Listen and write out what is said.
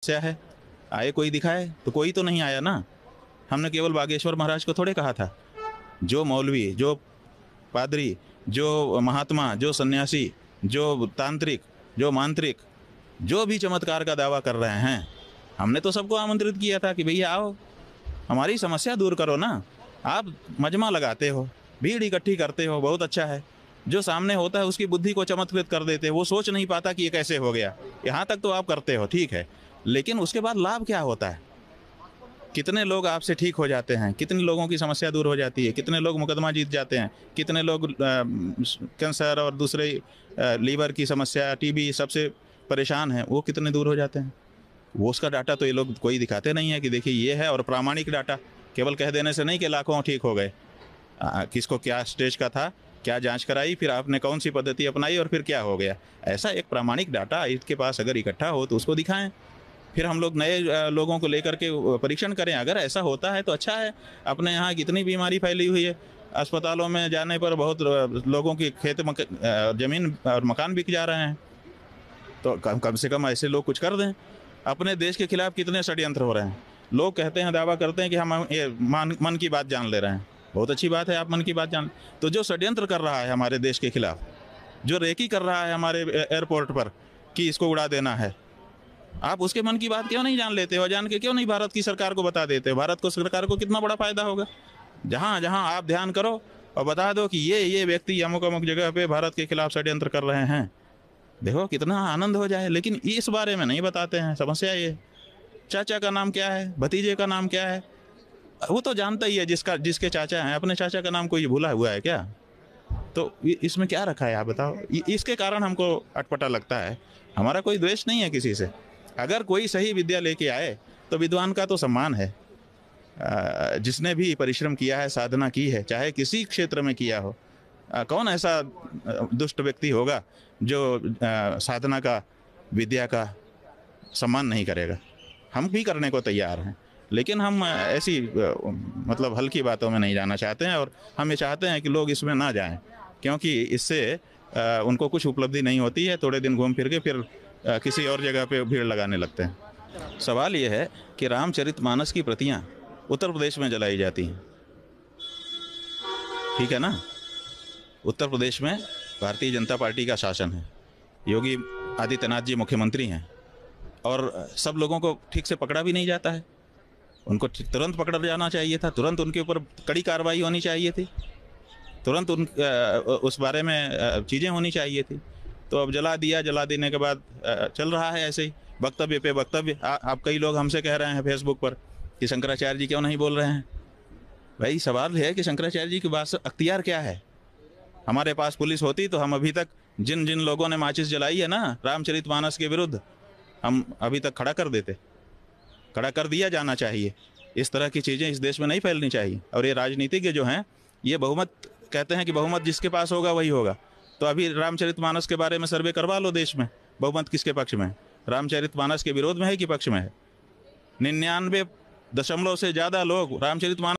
समस्या है, आए कोई दिखाए, तो कोई तो नहीं आया ना। हमने केवल बागेश्वर महाराज को थोड़े कहा था। जो मौलवी, जो पादरी, जो महात्मा, जो सन्यासी, जो तांत्रिक, जो मांत्रिक, जो भी चमत्कार का दावा कर रहे हैं, हमने तो सबको आमंत्रित किया था कि भैया आओ, हमारी समस्या दूर करो ना। आप मजमा लगाते हो, भीड़ इकट्ठी करते हो, बहुत अच्छा है। जो सामने होता है उसकी बुद्धि को चमत्कृत कर देते हो, वो सोच नहीं पाता कि ये कैसे हो गया। यहाँ तक तो आप करते हो, ठीक है, लेकिन उसके बाद लाभ क्या होता है? कितने लोग आपसे ठीक हो जाते हैं, कितने लोगों की समस्या दूर हो जाती है, कितने लोग मुकदमा जीत जाते हैं, कितने लोग कैंसर और दूसरे लीवर की समस्या, टीबी, सबसे परेशान हैं, वो कितने दूर हो जाते हैं। वो उसका डाटा तो ये लोग कोई दिखाते नहीं है कि देखिए ये है, और प्रामाणिक डाटा। केवल कह देने से नहीं कि लाखों ठीक हो गए। किसको क्या स्टेज का था, क्या जांच कराई, फिर आपने कौन सी पद्धति अपनाई और फिर क्या हो गया। ऐसा एक प्रामाणिक डाटा इसके पास अगर इकट्ठा हो तो उसको दिखाएं, फिर हम लोग नए लोगों को लेकर के परीक्षण करें। अगर ऐसा होता है तो अच्छा है। अपने यहाँ कितनी बीमारी फैली हुई है, अस्पतालों में जाने पर बहुत लोगों की ज़मीन और मकान बिक जा रहे हैं। तो कम से कम ऐसे लोग कुछ कर दें। अपने देश के खिलाफ कितने षड्यंत्र हो रहे हैं। लोग कहते हैं, दावा करते हैं कि हम ये मन की बात जान ले रहे हैं। बहुत अच्छी बात है, आप मन की बात जान। तो जो षड्यंत्र कर रहा है हमारे देश के खिलाफ, जो रेकी कर रहा है हमारे एयरपोर्ट पर कि इसको उड़ा देना है, आप उसके मन की बात क्यों नहीं जान लेते हो? जान के क्यों नहीं भारत की सरकार को बता देते हो? भारत को सरकार को कितना बड़ा फायदा होगा। जहाँ जहाँ आप ध्यान करो और बता दो कि ये व्यक्ति अमुक अमुक जगह पे भारत के खिलाफ षड्यंत्र कर रहे हैं, देखो कितना आनंद हो जाए। लेकिन इस बारे में नहीं बताते हैं। समस्या ये, चाचा का नाम क्या है, भतीजे का नाम क्या है, वो तो जानता ही है जिसके चाचा हैं। अपने चाचा का नाम कोई भूला हुआ है क्या? तो इसमें क्या रखा है आप बताओ। इसके कारण हमको अटपटा लगता है। हमारा कोई द्वेष नहीं है किसी से। अगर कोई सही विद्या लेके आए तो विद्वान का तो सम्मान है। जिसने भी परिश्रम किया है, साधना की है, चाहे किसी क्षेत्र में किया हो। कौन ऐसा दुष्ट व्यक्ति होगा जो साधना का, विद्या का सम्मान नहीं करेगा? हम भी करने को तैयार हैं, लेकिन हम ऐसी मतलब हल्की बातों में नहीं जाना चाहते हैं। और हम ये चाहते हैं कि लोग इसमें ना जाएं, क्योंकि इससे उनको कुछ उपलब्धि नहीं होती है। थोड़े दिन घूम फिर के फिर किसी और जगह पे भीड़ लगाने लगते हैं। सवाल ये है कि रामचरितमानस की प्रतियां उत्तर प्रदेश में जलाई जाती हैं, ठीक है ना। उत्तर प्रदेश में भारतीय जनता पार्टी का शासन है, योगी आदित्यनाथ जी मुख्यमंत्री हैं, और सब लोगों को ठीक से पकड़ा भी नहीं जाता है। उनको तुरंत पकड़ा जाना चाहिए था, तुरंत उनके ऊपर कड़ी कार्रवाई होनी चाहिए थी, तुरंत उस बारे में चीज़ें होनी चाहिए थी। तो अब जला दिया, जला देने के बाद चल रहा है ऐसे ही वक्तव्य पे वक्तव्य। आप कई लोग हमसे कह रहे हैं फेसबुक पर कि शंकराचार्य जी क्यों नहीं बोल रहे हैं। भाई सवाल है कि शंकराचार्य जी के पास अख्तियार क्या है। हमारे पास पुलिस होती तो हम अभी तक जिन जिन लोगों ने माचिस जलाई है ना रामचरितमानस के विरुद्ध, हम अभी तक खड़ा कर देते, खड़ा कर दिया जाना चाहिए। इस तरह की चीज़ें इस देश में नहीं फैलनी चाहिए। और ये राजनीतिज्ञ जो हैं, ये बहुमत कहते हैं कि बहुमत जिसके पास होगा वही होगा। तो अभी रामचरितमानस के बारे में सर्वे करवा लो देश में, बहुमत किसके पक्ष में है? रामचरितमानस के विरोध में है कि पक्ष में है? 99% से ज़्यादा लोग रामचरितमानस